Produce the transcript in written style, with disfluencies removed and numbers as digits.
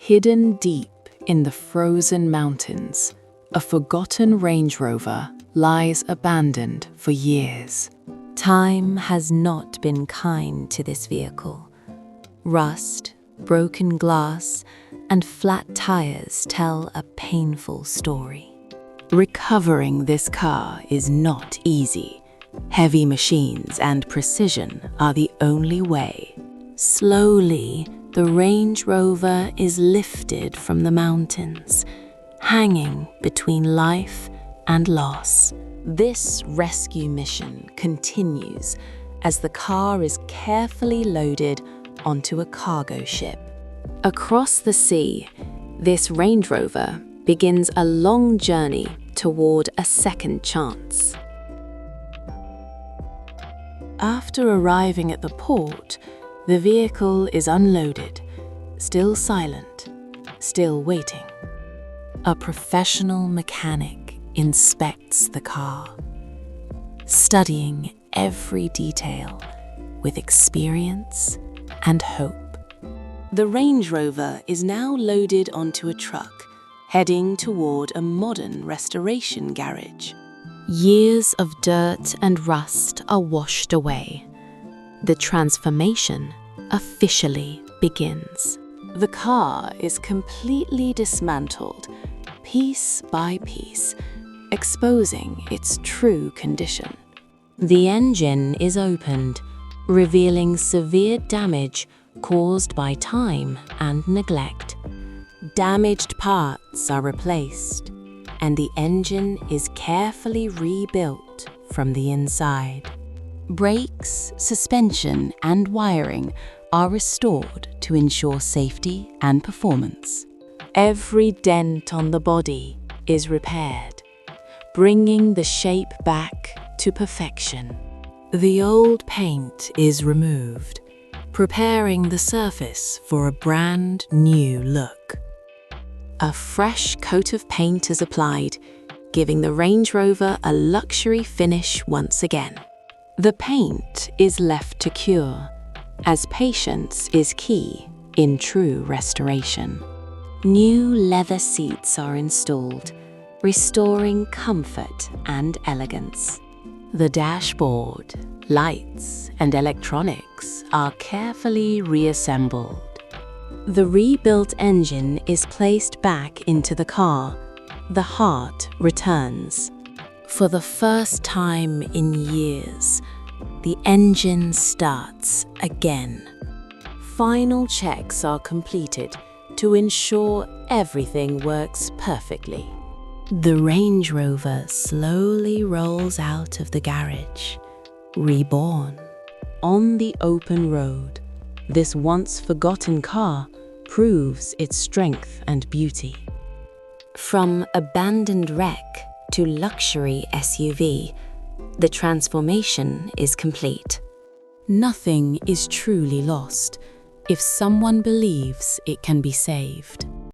Hidden deep in the frozen mountains, a forgotten Range Rover lies abandoned for years. Time has not been kind to this vehicle. Rust, broken glass, and flat tires tell a painful story. Recovering this car is not easy. Heavy machines and precision are the only way. Slowly, the Range Rover is lifted from the mountains, hanging between life and loss. This rescue mission continues as the car is carefully loaded onto a cargo ship. Across the sea, this Range Rover begins a long journey toward a second chance. After arriving at the port, the vehicle is unloaded, still silent, still waiting. A professional mechanic inspects the car, studying every detail with experience and hope. The Range Rover is now loaded onto a truck, heading toward a modern restoration garage. Years of dirt and rust are washed away. The transformation officially begins. The car is completely dismantled, piece by piece, exposing its true condition. The engine is opened, revealing severe damage caused by time and neglect. Damaged parts are replaced, and the engine is carefully rebuilt from the inside. Brakes, suspension, and wiring are restored to ensure safety and performance. Every dent on the body is repaired, bringing the shape back to perfection. The old paint is removed, preparing the surface for a brand new look. A fresh coat of paint is applied, giving the Range Rover a luxury finish once again. The paint is left to cure, as patience is key in true restoration. New leather seats are installed, restoring comfort and elegance. The dashboard, lights, and electronics are carefully reassembled. The rebuilt engine is placed back into the car. The heart returns. For the first time in years, the engine starts again. Final checks are completed to ensure everything works perfectly. The Range Rover slowly rolls out of the garage, reborn. On the open road, this once forgotten car proves its strength and beauty. From abandoned wreck to luxury SUV, the transformation is complete. Nothing is truly lost if someone believes it can be saved.